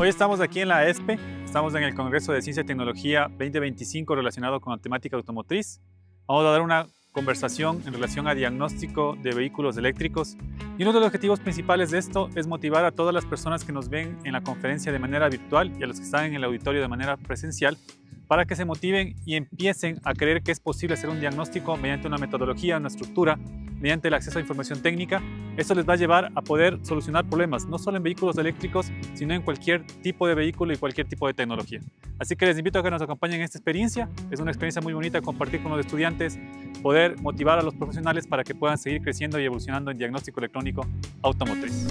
Hoy estamos aquí en la ESPE, estamos en el Congreso de Ciencia y Tecnología 2025 relacionado con la temática automotriz. Vamos a dar una conversación en relación a diagnóstico de vehículos eléctricos y uno de los objetivos principales de esto es motivar a todas las personas que nos ven en la conferencia de manera virtual y a los que están en el auditorio de manera presencial para que se motiven y empiecen a creer que es posible hacer un diagnóstico mediante una metodología, una estructura, mediante el acceso a información técnica. Esto les va a llevar a poder solucionar problemas, no solo en vehículos eléctricos, sino en cualquier tipo de vehículo y cualquier tipo de tecnología. Así que les invito a que nos acompañen en esta experiencia. Es una experiencia muy bonita compartir con los estudiantes, poder motivar a los profesionales para que puedan seguir creciendo y evolucionando en diagnóstico electrónico automotriz.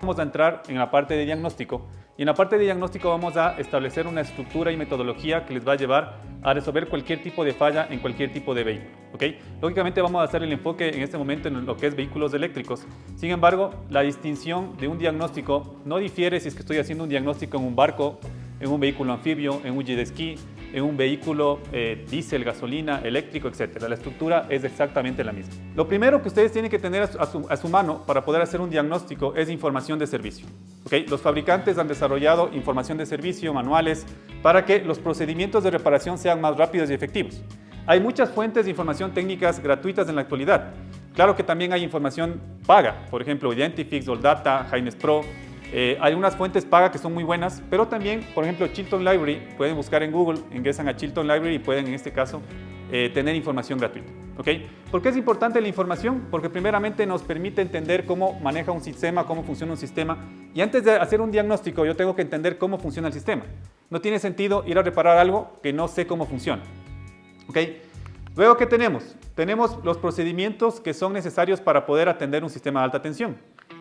Vamos a entrar en la parte de diagnóstico y en la parte de diagnóstico vamos a establecer una estructura y metodología que les va a llevar a resolver cualquier tipo de falla en cualquier tipo de vehículo. ¿Okay? Lógicamente vamos a hacer el enfoque en este momento en lo que es vehículos eléctricos. Sin embargo, la distinción de un diagnóstico no difiere si es que estoy haciendo un diagnóstico en un barco, en un vehículo anfibio, en un jet ski, en un vehículo diésel, gasolina, eléctrico, etc. La estructura es exactamente la misma. Lo primero que ustedes tienen que tener a su mano para poder hacer un diagnóstico es información de servicio. ¿Okay? Los fabricantes han desarrollado información de servicio, manuales, para que los procedimientos de reparación sean más rápidos y efectivos. Hay muchas fuentes de información técnicas gratuitas en la actualidad. Claro que también hay información paga, por ejemplo, Identifix, Oldata, Hines Pro. Hay unas fuentes pagas que son muy buenas, pero también, por ejemplo, Chilton Library, pueden buscar en Google, ingresan a Chilton Library y pueden, en este caso, tener información gratuita. ¿Okay? ¿Por qué es importante la información? Porque primeramente nos permite entender cómo maneja un sistema, cómo funciona un sistema. Y antes de hacer un diagnóstico, yo tengo que entender cómo funciona el sistema. No tiene sentido ir a reparar algo que no sé cómo funciona. ¿Okay? Luego, ¿qué tenemos? Tenemos los procedimientos que son necesarios para poder atender un sistema de alta tensión.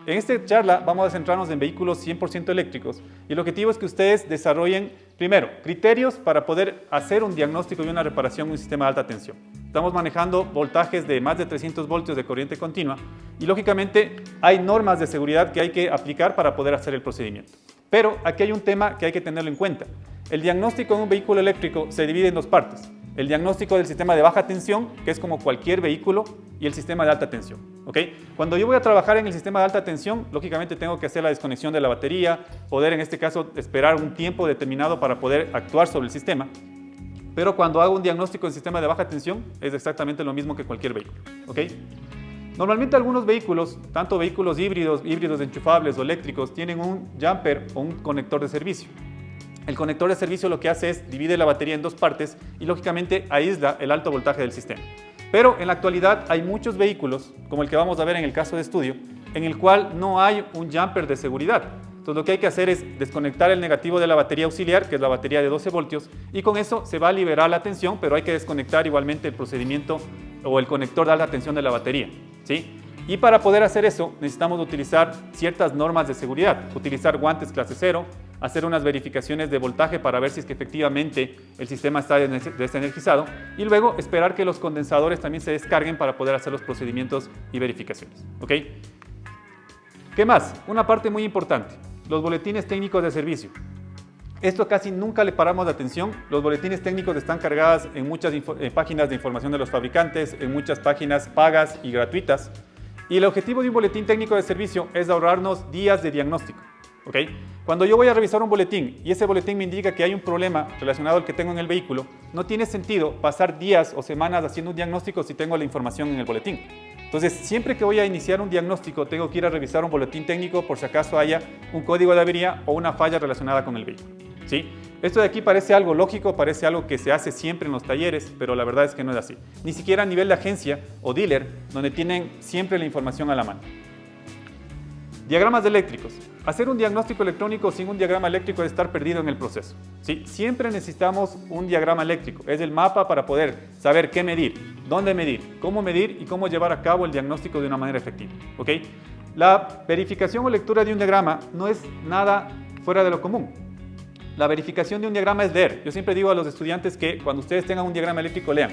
En esta charla vamos a centrarnos en vehículos 100% eléctricos y el objetivo es que ustedes desarrollen, primero, criterios para poder hacer un diagnóstico y una reparación en un sistema de alta tensión. Estamos manejando voltajes de más de 300 voltios de corriente continua y lógicamente hay normas de seguridad que hay que aplicar para poder hacer el procedimiento. Pero aquí hay un tema que hay que tenerlo en cuenta. El diagnóstico en un vehículo eléctrico se divide en dos partes. El diagnóstico del sistema de baja tensión, que es como cualquier vehículo, y el sistema de alta tensión. ¿Okay? Cuando yo voy a trabajar en el sistema de alta tensión, lógicamente tengo que hacer la desconexión de la batería, poder en este caso esperar un tiempo determinado para poder actuar sobre el sistema. Pero cuando hago un diagnóstico del sistema de baja tensión, es exactamente lo mismo que cualquier vehículo. ¿Okay? Normalmente algunos vehículos, tanto vehículos híbridos enchufables o eléctricos, tienen un jumper o un conector de servicio. El conector de servicio lo que hace es divide la batería en dos partes y lógicamente aísla el alto voltaje del sistema. Pero en la actualidad hay muchos vehículos, como el que vamos a ver en el caso de estudio, en el cual no hay un jumper de seguridad. Entonces lo que hay que hacer es desconectar el negativo de la batería auxiliar, que es la batería de 12 voltios, y con eso se va a liberar la tensión, pero hay que desconectar igualmente el procedimiento o el conector de alta tensión de la batería. ¿Sí? Y para poder hacer eso necesitamos utilizar ciertas normas de seguridad, utilizar guantes clase 0, hacer unas verificaciones de voltaje para ver si es que efectivamente el sistema está desenergizado y luego esperar que los condensadores también se descarguen para poder hacer los procedimientos y verificaciones. ¿Okay? ¿Qué más? Una parte muy importante, los boletines técnicos de servicio. Esto casi nunca le paramos de atención. Los boletines técnicos están cargados en muchas páginas de información de los fabricantes, en muchas páginas pagas y gratuitas. Y el objetivo de un boletín técnico de servicio es ahorrarnos días de diagnóstico. ¿Okay? Cuando yo voy a revisar un boletín y ese boletín me indica que hay un problema relacionado al que tengo en el vehículo, no tiene sentido pasar días o semanas haciendo un diagnóstico si tengo la información en el boletín. Entonces, siempre que voy a iniciar un diagnóstico, tengo que ir a revisar un boletín técnico por si acaso haya un código de avería o una falla relacionada con el vehículo, ¿sí? Esto de aquí parece algo lógico, parece algo que se hace siempre en los talleres, pero la verdad es que no es así. Ni siquiera a nivel de agencia o dealer, donde tienen siempre la información a la mano. Diagramas eléctricos. Hacer un diagnóstico electrónico sin un diagrama eléctrico es estar perdido en el proceso, ¿sí? Siempre necesitamos un diagrama eléctrico. Es el mapa para poder saber qué medir, dónde medir, y cómo llevar a cabo el diagnóstico de una manera efectiva, ¿ok? La verificación o lectura de un diagrama no es nada fuera de lo común. La verificación de un diagrama es leer. Yo siempre digo a los estudiantes que cuando ustedes tengan un diagrama eléctrico, lean.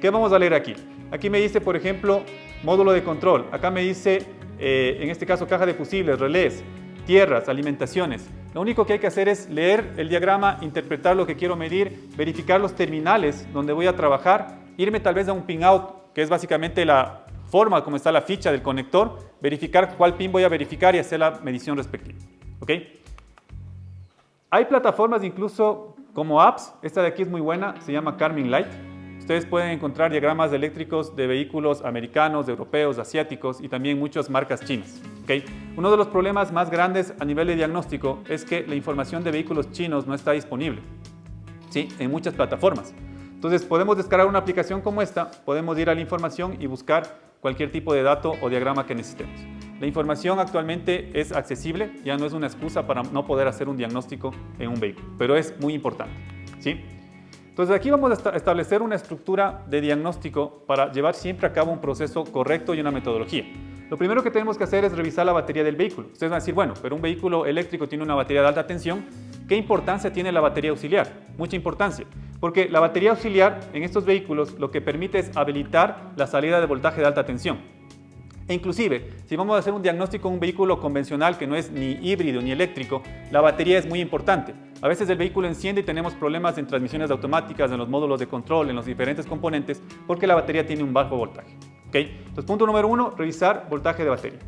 ¿Qué vamos a leer aquí? Aquí me dice, por ejemplo, módulo de control. Acá me dice, en este caso, caja de fusibles, relés, tierras, alimentaciones. Lo único que hay que hacer es leer el diagrama, interpretar lo que quiero medir, verificar los terminales donde voy a trabajar, irme tal vez a un pin-out, que es básicamente la forma como está la ficha del conector, verificar cuál pin voy a verificar y hacer la medición respectiva, ¿ok? Hay plataformas incluso como apps. Esta de aquí es muy buena, se llama Carming Light. Ustedes pueden encontrar diagramas eléctricos de vehículos americanos, europeos, asiáticos y también muchas marcas chinas. ¿Okay? Uno de los problemas más grandes a nivel de diagnóstico es que la información de vehículos chinos no está disponible, ¿sí? En muchas plataformas. Entonces podemos descargar una aplicación como esta, podemos ir a la información y buscar cualquier tipo de dato o diagrama que necesitemos. La información actualmente es accesible, ya no es una excusa para no poder hacer un diagnóstico en un vehículo, pero es muy importante, ¿sí? Entonces aquí vamos a establecer una estructura de diagnóstico para llevar siempre a cabo un proceso correcto y una metodología. Lo primero que tenemos que hacer es revisar la batería del vehículo. Ustedes van a decir, bueno, pero un vehículo eléctrico tiene una batería de alta tensión. ¿Qué importancia tiene la batería auxiliar? Mucha importancia, porque la batería auxiliar en estos vehículos lo que permite es habilitar la salida de voltaje de alta tensión. E inclusive, si vamos a hacer un diagnóstico en un vehículo convencional que no es ni híbrido ni eléctrico, la batería es muy importante. A veces el vehículo enciende y tenemos problemas en transmisiones automáticas, en los módulos de control, en los diferentes componentes, porque la batería tiene un bajo voltaje. ¿Okay? Entonces, punto número 1, revisar voltaje de batería.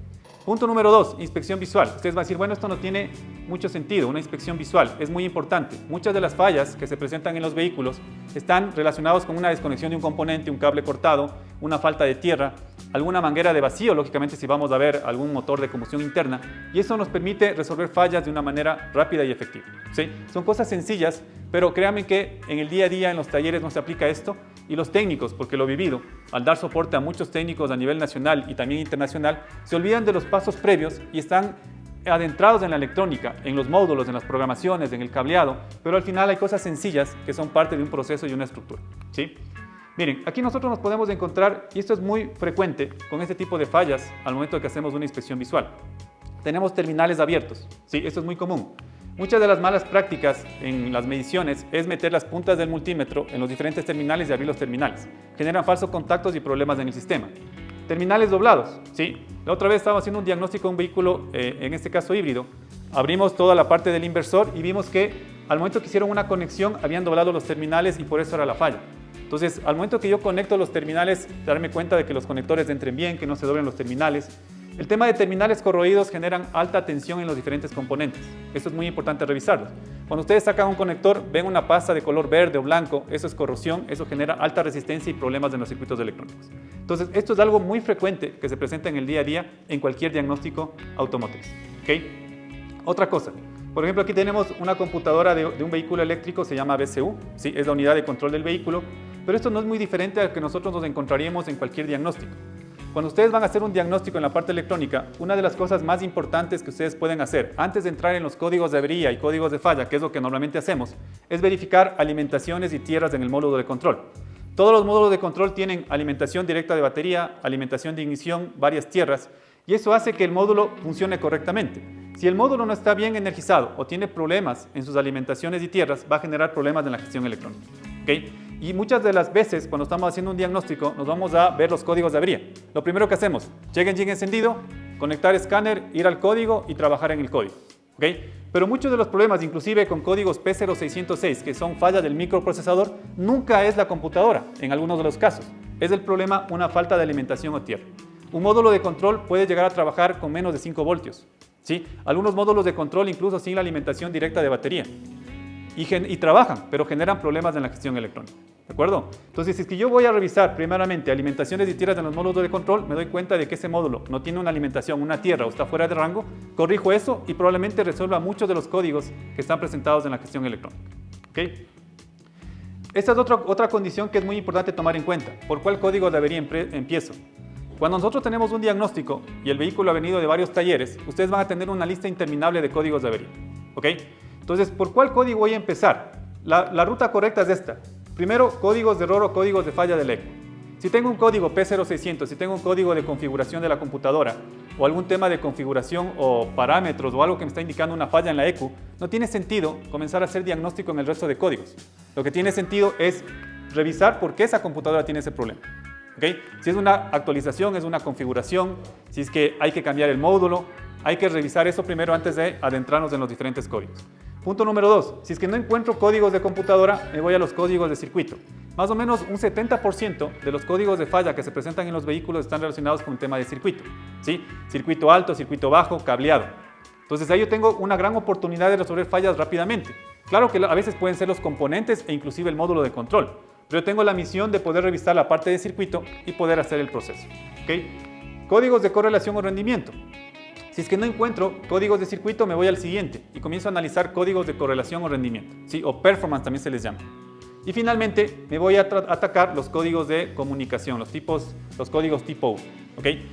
Punto número 2, inspección visual. Ustedes van a decir, bueno, esto no tiene mucho sentido, una inspección visual es muy importante. Muchas de las fallas que se presentan en los vehículos están relacionadas con una desconexión de un componente, un cable cortado, una falta de tierra, alguna manguera de vacío, lógicamente si vamos a ver algún motor de combustión interna, y eso nos permite resolver fallas de una manera rápida y efectiva, ¿sí? Son cosas sencillas, pero créanme que en el día a día en los talleres no se aplica esto, y los técnicos, porque lo he vivido, al dar soporte a muchos técnicos a nivel nacional y también internacional, se olvidan de los pasos previos y están adentrados en la electrónica, en los módulos, en las programaciones, en el cableado, pero al final hay cosas sencillas que son parte de un proceso y una estructura, ¿sí? Miren, aquí nosotros nos podemos encontrar, y esto es muy frecuente con este tipo de fallas al momento de que hacemos una inspección visual. Tenemos terminales abiertos, ¿sí? Esto es muy común. Muchas de las malas prácticas en las mediciones es meter las puntas del multímetro en los diferentes terminales y abrir los terminales. Generan falsos contactos y problemas en el sistema. Terminales doblados, ¿sí? La otra vez estábamos haciendo un diagnóstico de un vehículo, en este caso híbrido. Abrimos toda la parte del inversor y vimos que al momento que hicieron una conexión habían doblado los terminales y por eso era la falla. Entonces, al momento que yo conecto los terminales, darme cuenta de que los conectores entren bien, que no se doblen los terminales. El tema de terminales corroídos generan alta tensión en los diferentes componentes. Esto es muy importante revisarlo. Cuando ustedes sacan un conector, ven una pasta de color verde o blanco, eso es corrosión, eso genera alta resistencia y problemas en los circuitos electrónicos. Entonces, esto es algo muy frecuente que se presenta en el día a día en cualquier diagnóstico automotriz, ¿okay? Otra cosa, por ejemplo, aquí tenemos una computadora de un vehículo eléctrico, se llama VCU, ¿sí? Es la unidad de control del vehículo, pero esto no es muy diferente al que nosotros nos encontraríamos en cualquier diagnóstico. Cuando ustedes van a hacer un diagnóstico en la parte electrónica, una de las cosas más importantes que ustedes pueden hacer antes de entrar en los códigos de avería y códigos de falla, que es lo que normalmente hacemos, es verificar alimentaciones y tierras en el módulo de control. Todos los módulos de control tienen alimentación directa de batería, alimentación de ignición, varias tierras, y eso hace que el módulo funcione correctamente. Si el módulo no está bien energizado o tiene problemas en sus alimentaciones y tierras, va a generar problemas en la gestión electrónica, ¿okay? Y muchas de las veces, cuando estamos haciendo un diagnóstico, nos vamos a ver los códigos de avería. Lo primero que hacemos, check engine encendido, conectar escáner, ir al código y trabajar en el código, ¿okay? Pero muchos de los problemas, inclusive con códigos P0606, que son fallas del microprocesador, nunca es la computadora, en algunos de los casos. Es el problema, una falta de alimentación o tierra. Un módulo de control puede llegar a trabajar con menos de 5 voltios. ¿sí? Algunos módulos de control incluso sin la alimentación directa de batería. Y trabajan, pero generan problemas en la gestión electrónica. ¿De acuerdo? Entonces, si es que yo voy a revisar primeramente alimentaciones y tierras en los módulos de control, me doy cuenta de que ese módulo no tiene una alimentación, una tierra o está fuera de rango, corrijo eso y probablemente resuelva muchos de los códigos que están presentados en la gestión electrónica. ¿Ok? Esta es otra condición que es muy importante tomar en cuenta. ¿Por cuál código de avería empiezo? Cuando nosotros tenemos un diagnóstico y el vehículo ha venido de varios talleres, ustedes van a tener una lista interminable de códigos de avería. ¿Ok? Entonces, ¿por cuál código voy a empezar? La ruta correcta es esta. Primero, códigos de error o códigos de falla del ECU. Si tengo un código P0600, si tengo un código de configuración de la computadora o algún tema de configuración o parámetros o algo que me está indicando una falla en la ECU, no tiene sentido comenzar a hacer diagnóstico en el resto de códigos. Lo que tiene sentido es revisar por qué esa computadora tiene ese problema. ¿Okay? Si es una actualización, es una configuración, si es que hay que cambiar el módulo, hay que revisar eso primero antes de adentrarnos en los diferentes códigos. Punto número 2, si es que no encuentro códigos de computadora, me voy a los códigos de circuito. Más o menos un 70% de los códigos de falla que se presentan en los vehículos están relacionados con el tema de circuito. ¿Sí? Circuito alto, circuito bajo, cableado. Entonces ahí yo tengo una gran oportunidad de resolver fallas rápidamente. Claro que a veces pueden ser los componentes e inclusive el módulo de control, pero yo tengo la misión de poder revisar la parte de circuito y poder hacer el proceso. ¿Okay? Códigos de correlación o rendimiento. Si es que no encuentro códigos de circuito, me voy al siguiente y comienzo a analizar códigos de correlación o rendimiento, ¿sí? O performance también se les llama. Y finalmente me voy a atacar los códigos de comunicación, los códigos tipo U. ¿Okay?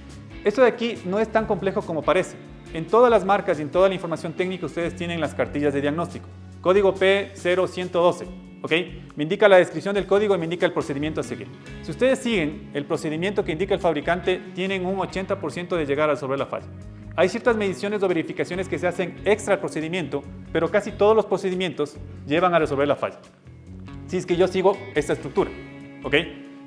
Esto de aquí no es tan complejo como parece. En todas las marcas y en toda la información técnica ustedes tienen las cartillas de diagnóstico. Código P0112. ¿Okay? Me indica la descripción del código y me indica el procedimiento a seguir. Si ustedes siguen el procedimiento que indica el fabricante, tienen un 80% de llegar a resolver la falla. Hay ciertas mediciones o verificaciones que se hacen extra al procedimiento, pero casi todos los procedimientos llevan a resolver la falla. Si es que yo sigo esta estructura, ¿ok?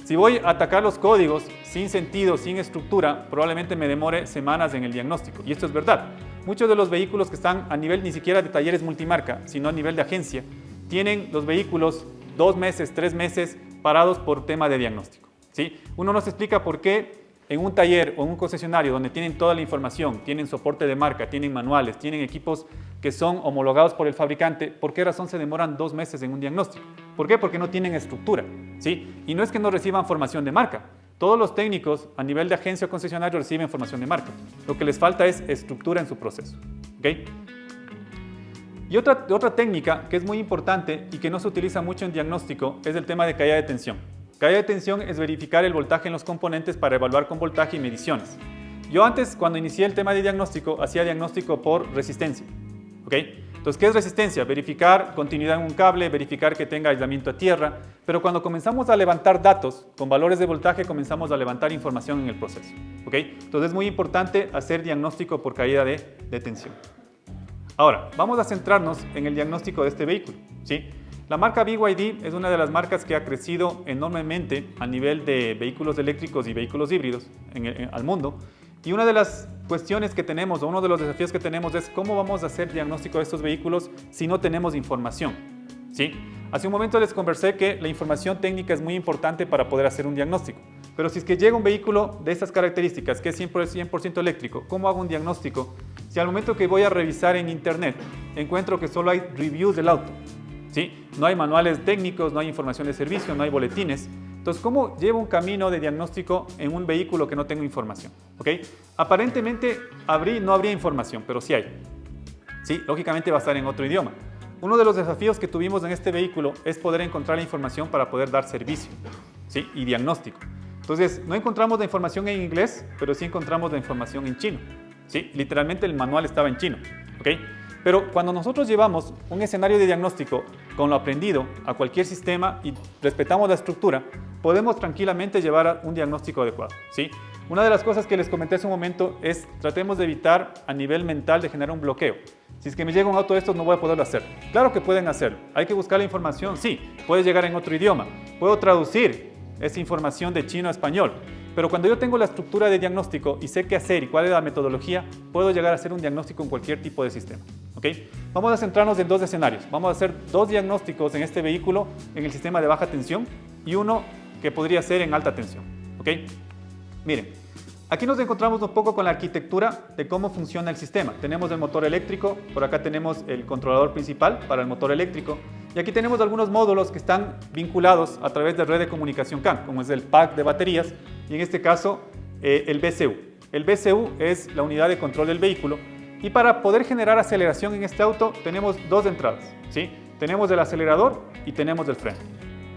Si voy a atacar los códigos sin sentido, sin estructura, probablemente me demore semanas en el diagnóstico. Y esto es verdad. Muchos de los vehículos que están a nivel ni siquiera de talleres multimarca, sino a nivel de agencia, tienen los vehículos 2 meses, 3 meses parados por tema de diagnóstico, ¿sí? Uno nos explica por qué en un taller o en un concesionario donde tienen toda la información, tienen soporte de marca, tienen manuales, tienen equipos que son homologados por el fabricante, ¿por qué razón se demoran 2 meses en un diagnóstico? ¿Por qué? Porque no tienen estructura, ¿sí? Y no es que no reciban formación de marca. Todos los técnicos a nivel de agencia o concesionario reciben formación de marca. Lo que les falta es estructura en su proceso, ¿ok? Y otra técnica que es muy importante y que no se utiliza mucho en diagnóstico es el tema de caída de tensión. Caída de tensión es verificar el voltaje en los componentes para evaluar con voltaje y mediciones. Yo antes, cuando inicié el tema de diagnóstico, hacía diagnóstico por resistencia. ¿Ok? Entonces, ¿qué es resistencia? Verificar continuidad en un cable, verificar que tenga aislamiento a tierra. Pero cuando comenzamos a levantar datos con valores de voltaje, comenzamos a levantar información en el proceso. ¿Ok? Entonces, es muy importante hacer diagnóstico por caída de tensión. Ahora, vamos a centrarnos en el diagnóstico de este vehículo, ¿sí? La marca BYD es una de las marcas que ha crecido enormemente a nivel de vehículos eléctricos y vehículos híbridos al mundo. Y una de las cuestiones que tenemos, o uno de los desafíos que tenemos es cómo vamos a hacer diagnóstico de estos vehículos si no tenemos información, ¿sí? Hace un momento les conversé que la información técnica es muy importante para poder hacer un diagnóstico. Pero si es que llega un vehículo de estas características, que es 100% eléctrico, ¿cómo hago un diagnóstico? Si al momento que voy a revisar en internet encuentro que solo hay reviews del auto, ¿sí? No hay manuales técnicos, no hay información de servicio, no hay boletines. Entonces, ¿cómo llevo un camino de diagnóstico en un vehículo que no tengo información? ¿Ok? Aparentemente no habría información, pero sí hay. Sí, lógicamente va a estar en otro idioma. Uno de los desafíos que tuvimos en este vehículo es poder encontrar la información para poder dar servicio, ¿sí? Y diagnóstico. Entonces, no encontramos la información en inglés, pero sí encontramos la información en chino, ¿sí? Literalmente el manual estaba en chino, ¿ok? Pero cuando nosotros llevamos un escenario de diagnóstico con lo aprendido a cualquier sistema y respetamos la estructura, podemos tranquilamente llevar un diagnóstico adecuado, ¿sí? Una de las cosas que les comenté hace un momento es tratemos de evitar a nivel mental de generar un bloqueo. Si es que me llega un auto de estos, no voy a poderlo hacer. Claro que pueden hacerlo. Hay que buscar la información, sí. Puede llegar en otro idioma. Puedo traducir esa información de chino a español. Pero cuando yo tengo la estructura de diagnóstico y sé qué hacer y cuál es la metodología, puedo llegar a hacer un diagnóstico en cualquier tipo de sistema. ¿Okay? Vamos a centrarnos en 2 escenarios. Vamos a hacer 2 diagnósticos en este vehículo en el sistema de baja tensión y uno que podría ser en alta tensión. ¿Okay? Miren, Aquí nos encontramos un poco con la arquitectura de cómo funciona el sistema. Tenemos el motor eléctrico, por acá tenemos el controlador principal para el motor eléctrico y aquí tenemos algunos módulos que están vinculados a través de red de comunicación CAN, como es el pack de baterías y en este caso el BCU. El BCU es la unidad de control del vehículo y para poder generar aceleración en este auto tenemos dos entradas, ¿sí? Tenemos el acelerador y tenemos el freno,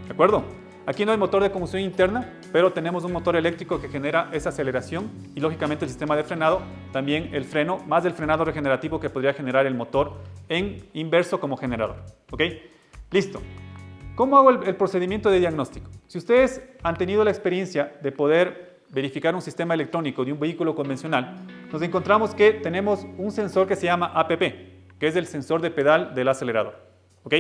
¿de acuerdo? Aquí no hay motor de combustión interna, pero tenemos un motor eléctrico que genera esa aceleración y lógicamente el sistema de frenado, también el freno, más el frenado regenerativo que podría generar el motor en inverso como generador. ¿Ok? Listo. ¿Cómo hago el procedimiento de diagnóstico? Si ustedes han tenido la experiencia de poder verificar un sistema electrónico de un vehículo convencional, nos encontramos que tenemos un sensor que se llama APP, que es el sensor de pedal del acelerador. ¿Ok?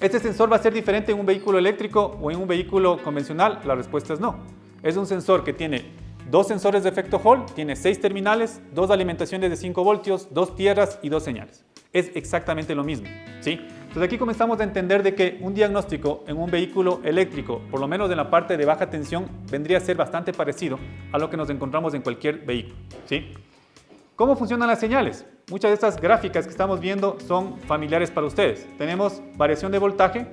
¿Este sensor va a ser diferente en un vehículo eléctrico o en un vehículo convencional? La respuesta es no. Es un sensor que tiene dos sensores de efecto Hall, tiene 6 terminales, 2 alimentaciones de 5 voltios, 2 tierras y 2 señales. Es exactamente lo mismo, ¿sí? Entonces aquí comenzamos a entender de que un diagnóstico en un vehículo eléctrico, por lo menos en la parte de baja tensión, vendría a ser bastante parecido a lo que nos encontramos en cualquier vehículo, ¿sí? ¿Cómo funcionan las señales? Muchas de estas gráficas que estamos viendo son familiares para ustedes. Tenemos variación de voltaje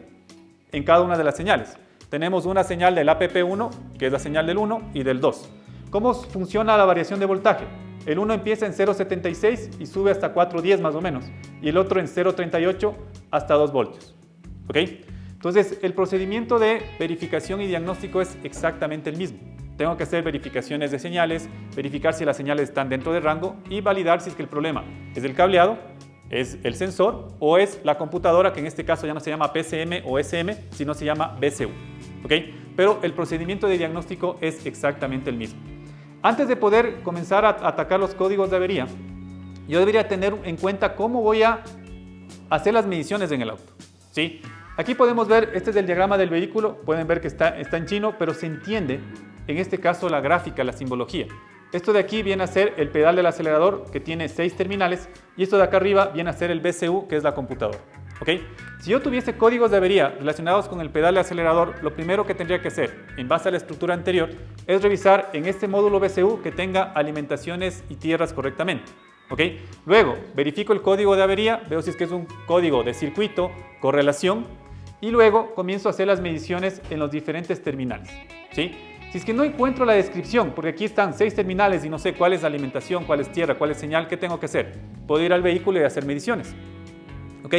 en cada una de las señales. Tenemos una señal del APP1, que es la señal del 1 y del 2. ¿Cómo funciona la variación de voltaje? El 1 empieza en 0,76 y sube hasta 4,10 más o menos. Y el otro en 0,38 hasta 2 voltios. ¿Ok? Entonces, el procedimiento de verificación y diagnóstico es exactamente el mismo. Tengo que hacer verificaciones de señales, verificar si las señales están dentro del rango y validar si es que el problema es el cableado, es el sensor o es la computadora, que en este caso ya no se llama PCM o SM, sino se llama BCU. ¿Ok? Pero el procedimiento de diagnóstico es exactamente el mismo. Antes de poder comenzar a atacar los códigos de avería, yo debería tener en cuenta cómo voy a hacer las mediciones en el auto. ¿Sí? Aquí podemos ver, este es el diagrama del vehículo, pueden ver que está en chino, pero se entiende en este caso la gráfica, la simbología. Esto de aquí viene a ser el pedal del acelerador que tiene 6 terminales y esto de acá arriba viene a ser el BCU que es la computadora. ¿Ok? Si yo tuviese códigos de avería relacionados con el pedal del acelerador, lo primero que tendría que hacer en base a la estructura anterior es revisar en este módulo BCU que tenga alimentaciones y tierras correctamente. ¿Ok? Luego verifico el código de avería, veo si es que es un código de circuito, correlación y luego comienzo a hacer las mediciones en los diferentes terminales. ¿Sí? Si es que no encuentro la descripción, porque aquí están 6 terminales y no sé cuál es la alimentación, cuál es tierra, cuál es señal, ¿qué tengo que hacer? Puedo ir al vehículo y hacer mediciones. ¿Ok?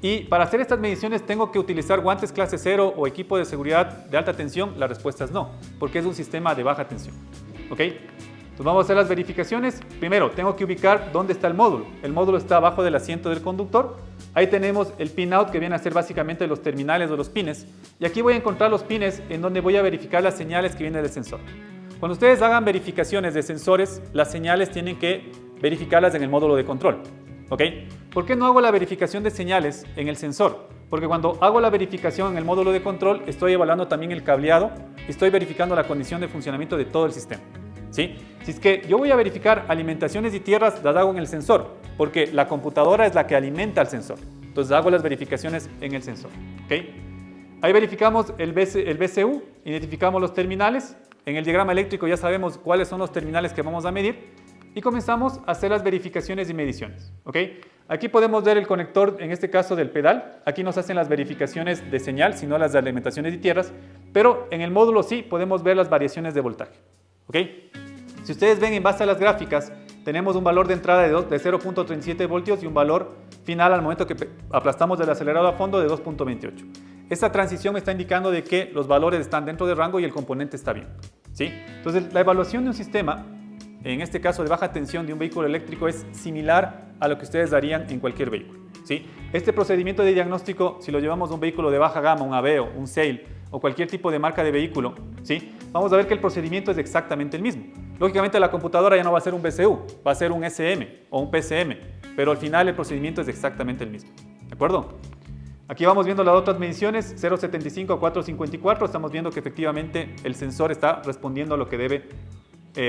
Y para hacer estas mediciones tengo que utilizar guantes clase 0 o equipo de seguridad de alta tensión. La respuesta es no, porque es un sistema de baja tensión. ¿Ok? Entonces vamos a hacer las verificaciones. Primero, tengo que ubicar dónde está el módulo. El módulo está abajo del asiento del conductor. Ahí tenemos el pin out, que viene a ser básicamente los terminales o los pines. Y aquí voy a encontrar los pines en donde voy a verificar las señales que vienen del sensor. Cuando ustedes hagan verificaciones de sensores, las señales tienen que verificarlas en el módulo de control. ¿Ok? ¿Por qué no hago la verificación de señales en el sensor? Porque cuando hago la verificación en el módulo de control, estoy evaluando también el cableado y estoy verificando la condición de funcionamiento de todo el sistema. ¿Sí? Si es que yo voy a verificar alimentaciones y tierras, las hago en el sensor, porque la computadora es la que alimenta al sensor. Entonces hago las verificaciones en el sensor. ¿Okay? Ahí verificamos el BCU, identificamos los terminales. En el diagrama eléctrico ya sabemos cuáles son los terminales que vamos a medir y comenzamos a hacer las verificaciones y mediciones. ¿Okay? Aquí podemos ver el conector, en este caso del pedal. Aquí nos hacen las verificaciones de señal, sino las de alimentaciones y tierras, pero en el módulo sí podemos ver las variaciones de voltaje. ¿Ok? Si ustedes ven en base a las gráficas, tenemos un valor de entrada de 0.37 voltios y un valor final al momento que aplastamos el acelerador a fondo de 2.28. Esta transición me está indicando de que los valores están dentro del rango y el componente está bien. ¿Sí? Entonces, la evaluación de un sistema, en este caso de baja tensión de un vehículo eléctrico, es similar a lo que ustedes darían en cualquier vehículo. ¿Sí? Este procedimiento de diagnóstico, si lo llevamos a un vehículo de baja gama, un Aveo, un Sail o cualquier tipo de marca de vehículo, ¿sí? Vamos a ver que el procedimiento es exactamente el mismo. Lógicamente la computadora ya no va a ser un BCU, va a ser un SM o un PCM, pero al final el procedimiento es exactamente el mismo. ¿De acuerdo? Aquí vamos viendo las otras mediciones, 0.75 a 4.54, estamos viendo que efectivamente el sensor está respondiendo a lo que debe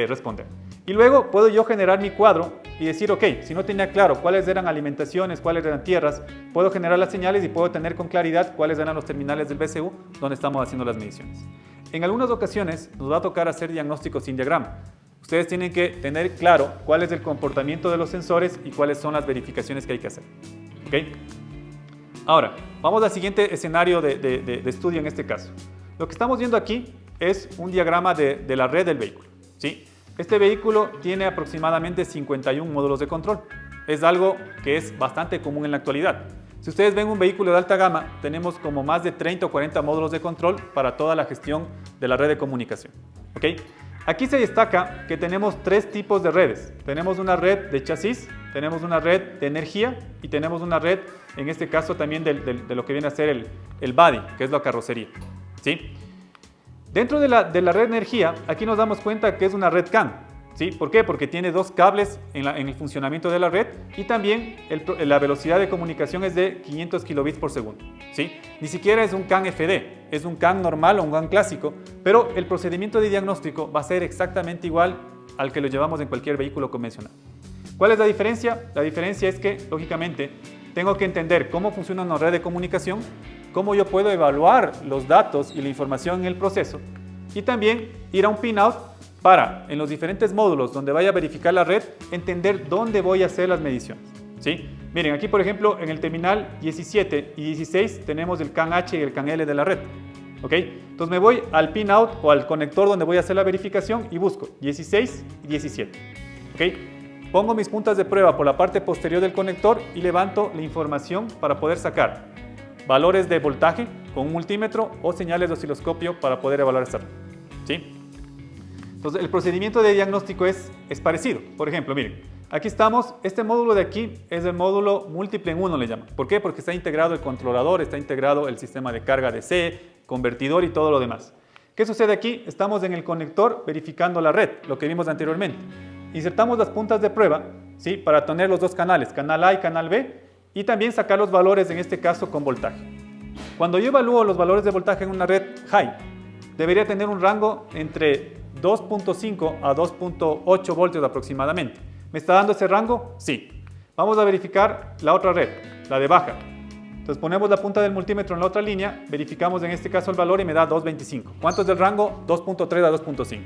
responder. Y luego puedo yo generar mi cuadro y decir, ok, si no tenía claro cuáles eran alimentaciones, cuáles eran tierras, puedo generar las señales y puedo tener con claridad cuáles eran los terminales del BCU donde estamos haciendo las mediciones. En algunas ocasiones nos va a tocar hacer diagnósticos sin diagrama. ustedes tienen que tener claro cuál es el comportamiento de los sensores y cuáles son las verificaciones que hay que hacer. ¿Okay? Ahora, vamos al siguiente escenario de estudio en este caso. Lo que estamos viendo aquí es un diagrama de la red del vehículo, ¿sí? Este vehículo tiene aproximadamente 51 módulos de control. Es algo que es bastante común en la actualidad. Si ustedes ven un vehículo de alta gama, tenemos como más de 30 o 40 módulos de control para toda la gestión de la red de comunicación. ¿Okay? Aquí se destaca que tenemos tres tipos de redes. Tenemos una red de chasis, tenemos una red de energía y tenemos una red, en este caso también de lo que viene a ser el body, que es la carrocería, ¿sí? Dentro de la red de energía, aquí nos damos cuenta que es una red CAN. ¿Sí? ¿Por qué? Porque tiene dos cables en el funcionamiento de la red y también la velocidad de comunicación es de 500 kilobits por segundo. ¿Sí? Ni siquiera es un CAN FD, es un CAN normal o un CAN clásico, pero el procedimiento de diagnóstico va a ser exactamente igual al que lo llevamos en cualquier vehículo convencional. ¿Cuál es la diferencia? La diferencia es que, lógicamente, tengo que entender cómo funciona una red de comunicación, cómo yo puedo evaluar los datos y la información en el proceso y también ir a un pinout para, en los diferentes módulos donde vaya a verificar la red, entender dónde voy a hacer las mediciones. ¿Sí? Miren, aquí por ejemplo en el terminal 17 y 16 tenemos el CAN H y el CAN L de la red. ¿Ok? Entonces me voy al pinout o al conector donde voy a hacer la verificación y busco 16 y 17. ¿Ok? Pongo mis puntas de prueba por la parte posterior del conector y levanto la información para poder sacar valores de voltaje con un multímetro o señales de osciloscopio para poder evaluar esta red. ¿Sí? Entonces, el procedimiento de diagnóstico es parecido. Por ejemplo, miren, aquí estamos, este módulo de aquí es el módulo múltiple en uno, le llaman. ¿Por qué? Porque está integrado el controlador, está integrado el sistema de carga DC, convertidor y todo lo demás. ¿Qué sucede aquí? Estamos en el conector verificando la red, lo que vimos anteriormente. Insertamos las puntas de prueba, ¿sí? Para tener los dos canales, canal A y canal B, y también sacar los valores, en este caso, con voltaje. Cuando yo evalúo los valores de voltaje en una red high, debería tener un rango entre 2.5 a 2.8 voltios aproximadamente. ¿Me está dando ese rango? Sí. Vamos a verificar la otra red, la de baja. Entonces ponemos la punta del multímetro en la otra línea, verificamos en este caso el valor y me da 2.25. ¿Cuánto es del rango? 2.3 a 2.5.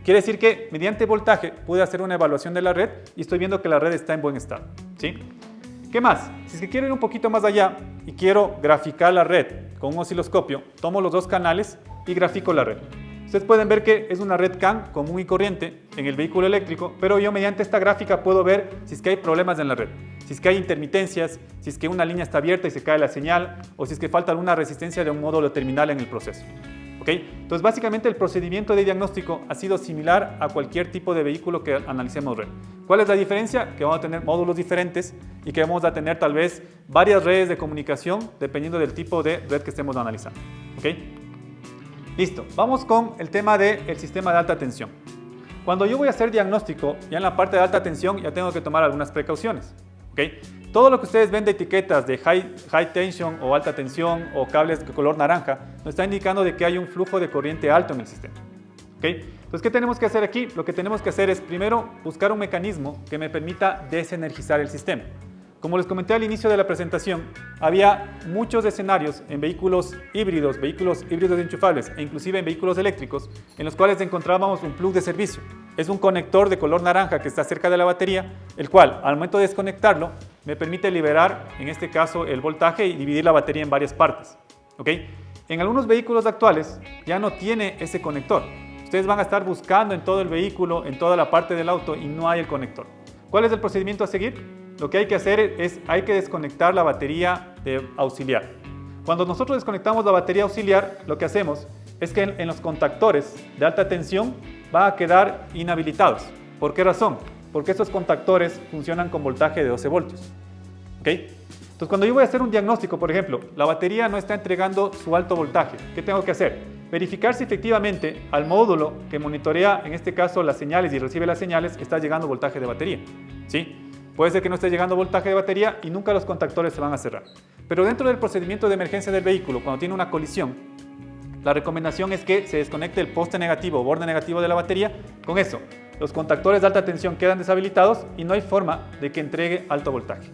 Quiere decir que mediante voltaje pude hacer una evaluación de la red y estoy viendo que la red está en buen estado. ¿Sí? ¿Qué más? Si es que quiero ir un poquito más allá y quiero graficar la red con un osciloscopio, tomo los dos canales y grafico la red. Ustedes pueden ver que es una red CAN común y corriente en el vehículo eléctrico, pero yo mediante esta gráfica puedo ver si es que hay problemas en la red, si es que hay intermitencias, si es que una línea está abierta y se cae la señal, o si es que falta alguna resistencia de un módulo terminal en el proceso. ¿Ok? Entonces, básicamente el procedimiento de diagnóstico ha sido similar a cualquier tipo de vehículo que analicemos red. ¿Cuál es la diferencia? Que vamos a tener módulos diferentes y que vamos a tener tal vez varias redes de comunicación dependiendo del tipo de red que estemos analizando. ¿Ok? Listo, vamos con el tema del sistema de alta tensión. Cuando yo voy a hacer diagnóstico, ya en la parte de alta tensión ya tengo que tomar algunas precauciones. ¿Okay? Todo lo que ustedes ven de etiquetas de high tension o alta tensión o cables de color naranja nos está indicando de que hay un flujo de corriente alto en el sistema. ¿Okay? Entonces, ¿qué tenemos que hacer aquí? Lo que tenemos que hacer es primero buscar un mecanismo que me permita desenergizar el sistema. Como les comenté al inicio de la presentación, había muchos escenarios en vehículos híbridos enchufables e inclusive en vehículos eléctricos en los cuales encontrábamos un plug de servicio. Es un conector de color naranja que está cerca de la batería, el cual al momento de desconectarlo me permite liberar, en este caso, el voltaje y dividir la batería en varias partes. ¿Okay? En algunos vehículos actuales ya no tiene ese conector. Ustedes van a estar buscando en todo el vehículo, en toda la parte del auto y no hay el conector. ¿Cuál es el procedimiento a seguir? Lo que hay que hacer es, hay que desconectar la batería auxiliar. Cuando nosotros desconectamos la batería auxiliar, lo que hacemos es que en los contactores de alta tensión van a quedar inhabilitados. ¿Por qué razón? Porque estos contactores funcionan con voltaje de 12 voltios. ¿Okay? Entonces, cuando yo voy a hacer un diagnóstico, por ejemplo, la batería no está entregando su alto voltaje, ¿qué tengo que hacer? Verificar si efectivamente al módulo que monitorea, en este caso, las señales y recibe las señales, está llegando voltaje de batería. ¿Sí? Puede ser que no esté llegando voltaje de batería y nunca los contactores se van a cerrar. Pero dentro del procedimiento de emergencia del vehículo, cuando tiene una colisión, la recomendación es que se desconecte el poste negativo o borde negativo de la batería. Con eso, los contactores de alta tensión quedan deshabilitados y no hay forma de que entregue alto voltaje.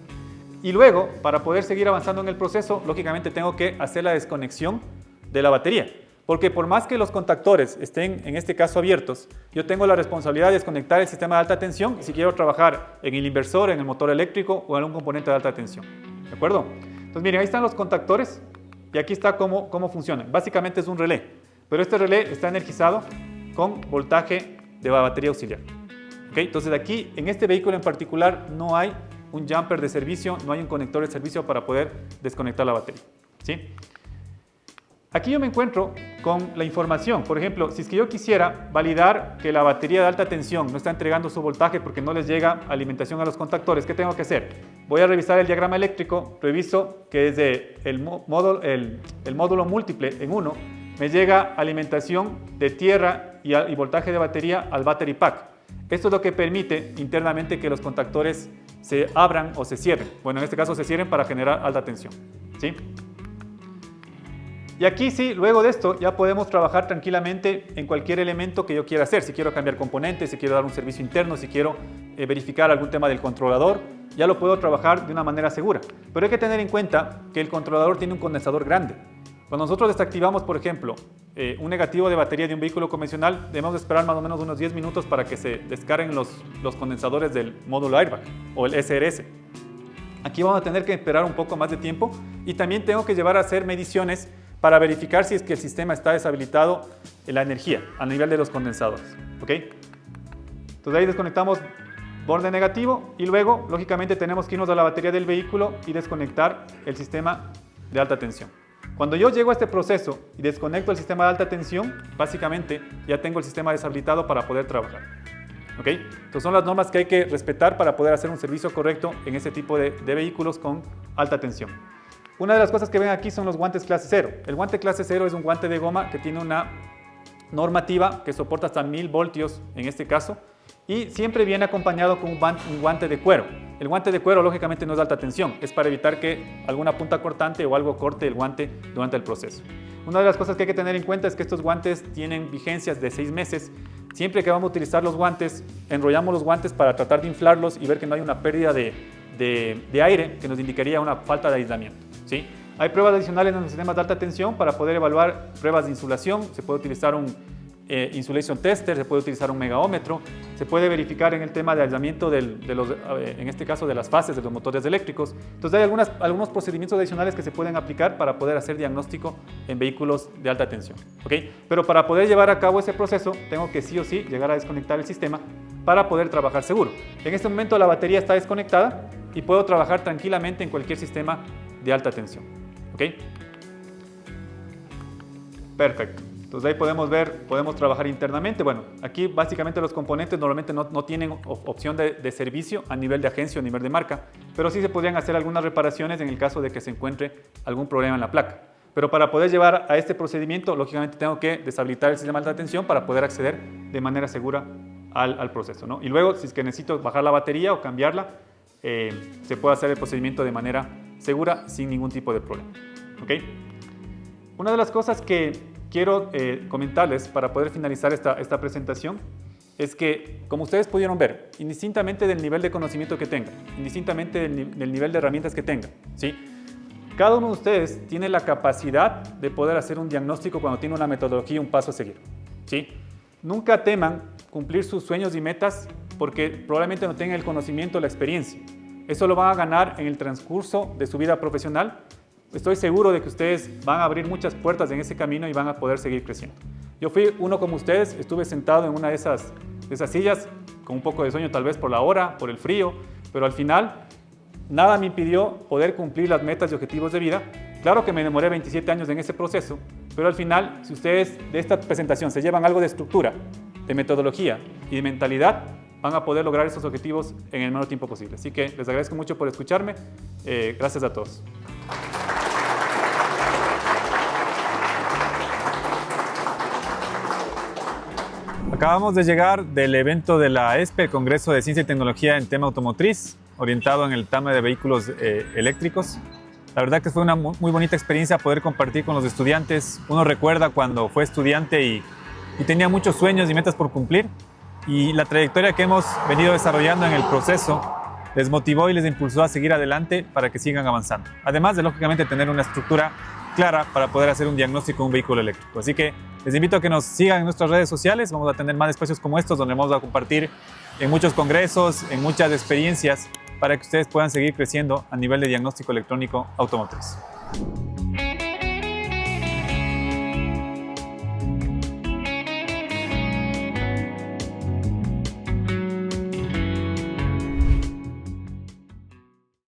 Y luego, para poder seguir avanzando en el proceso, lógicamente tengo que hacer la desconexión de la batería. Porque por más que los contactores estén, en este caso, abiertos, yo tengo la responsabilidad de desconectar el sistema de alta tensión si quiero trabajar en el inversor, en el motor eléctrico o en un componente de alta tensión. ¿De acuerdo? Entonces, miren, ahí están los contactores y aquí está cómo funcionan. Básicamente es un relé, pero este relé está energizado con voltaje de batería auxiliar. ¿Okay? Entonces, aquí, en este vehículo en particular, no hay un jumper de servicio, no hay un conector de servicio para poder desconectar la batería. ¿Sí? Aquí yo me encuentro con la información. Por ejemplo, si es que yo quisiera validar que la batería de alta tensión no está entregando su voltaje porque no les llega alimentación a los contactores, ¿qué tengo que hacer? Voy a revisar el diagrama eléctrico, reviso que desde el módulo múltiple en 1 me llega alimentación de tierra y voltaje de batería al battery pack. Esto es lo que permite internamente que los contactores se abran o se cierren. Bueno, en este caso se cierren para generar alta tensión. ¿Sí? Y aquí sí, luego de esto ya podemos trabajar tranquilamente en cualquier elemento que yo quiera hacer. Si quiero cambiar componentes, si quiero dar un servicio interno, si quiero verificar algún tema del controlador, ya lo puedo trabajar de una manera segura. Pero hay que tener en cuenta que el controlador tiene un condensador grande. Cuando nosotros desactivamos, por ejemplo, un negativo de batería de un vehículo convencional, debemos esperar más o menos unos 10 minutos para que se descarguen los condensadores del módulo airbag o el SRS. Aquí vamos a tener que esperar un poco más de tiempo y también tengo que llevar a hacer mediciones para verificar si es que el sistema está deshabilitado en la energía a nivel de los condensadores. ¿Ok? Entonces ahí desconectamos borde negativo y luego, lógicamente, tenemos que irnos a la batería del vehículo y desconectar el sistema de alta tensión. Cuando yo llego a este proceso y desconecto el sistema de alta tensión, básicamente ya tengo el sistema deshabilitado para poder trabajar. ¿Ok? Entonces son las normas que hay que respetar para poder hacer un servicio correcto en ese tipo de vehículos con alta tensión. Una de las cosas que ven aquí son los guantes clase 0. El guante clase 0 es un guante de goma que tiene una normativa que soporta hasta 1000 voltios en este caso y siempre viene acompañado con un guante de cuero. El guante de cuero lógicamente no es de alta tensión, es para evitar que alguna punta cortante o algo corte el guante durante el proceso. Una de las cosas que hay que tener en cuenta es que estos guantes tienen vigencias de 6 meses. Siempre que vamos a utilizar los guantes, enrollamos los guantes para tratar de inflarlos y ver que no hay una pérdida de aire que nos indicaría una falta de aislamiento. ¿Sí? Hay pruebas adicionales en los sistemas de alta tensión para poder evaluar pruebas de insulación. Se puede utilizar un insulation tester, se puede utilizar un megaómetro, se puede verificar en el tema de aislamiento en este caso de las fases de los motores eléctricos. Entonces hay algunos procedimientos adicionales que se pueden aplicar para poder hacer diagnóstico en vehículos de alta tensión. ¿Okay? Pero para poder llevar a cabo ese proceso tengo que sí o sí llegar a desconectar el sistema para poder trabajar seguro. En este momento la batería está desconectada y puedo trabajar tranquilamente en cualquier sistema de alta tensión. ¿Ok? Perfecto. Entonces ahí podemos trabajar internamente. Bueno, aquí básicamente los componentes normalmente no tienen opción de servicio a nivel de agencia o a nivel de marca, pero sí se podrían hacer algunas reparaciones en el caso de que se encuentre algún problema en la placa. Pero para poder llevar a este procedimiento, lógicamente tengo que deshabilitar el sistema de alta tensión para poder acceder de manera segura al proceso, ¿no? Y luego, si es que necesito bajar la batería o cambiarla, se puede hacer el procedimiento de manera segura sin ningún tipo de problema. ¿Okay? Una de las cosas que quiero comentarles para poder finalizar esta presentación es que, como ustedes pudieron ver, indistintamente del nivel de conocimiento que tengan, indistintamente del nivel de herramientas que tengan, ¿sí? Cada uno de ustedes tiene la capacidad de poder hacer un diagnóstico cuando tiene una metodología y un paso a seguir, ¿sí? Nunca teman cumplir sus sueños y metas porque probablemente no tengan el conocimiento o la experiencia. Eso lo van a ganar en el transcurso de su vida profesional. Estoy seguro de que ustedes van a abrir muchas puertas en ese camino y van a poder seguir creciendo. Yo fui uno como ustedes, estuve sentado en una de esas sillas con un poco de sueño tal vez por la hora, por el frío, pero al final nada me impidió poder cumplir las metas y objetivos de vida. Claro que me demoré 27 años en ese proceso, pero al final, si ustedes de esta presentación se llevan algo de estructura, de metodología y de mentalidad, van a poder lograr esos objetivos en el menor tiempo posible. Así que les agradezco mucho por escucharme. Gracias a todos. Acabamos de llegar del evento de la ESPE, el Congreso de Ciencia y Tecnología en tema automotriz, orientado en el tema de vehículos eléctricos. La verdad que fue una muy bonita experiencia poder compartir con los estudiantes. Uno recuerda cuando fue estudiante y tenía muchos sueños y metas por cumplir, y la trayectoria que hemos venido desarrollando en el proceso les motivó y les impulsó a seguir adelante para que sigan avanzando. Además de, lógicamente, tener una estructura clara para poder hacer un diagnóstico de un vehículo eléctrico. Así que les invito a que nos sigan en nuestras redes sociales. Vamos a tener más espacios como estos donde vamos a compartir en muchos congresos, en muchas experiencias para que ustedes puedan seguir creciendo a nivel de diagnóstico electrónico automotriz.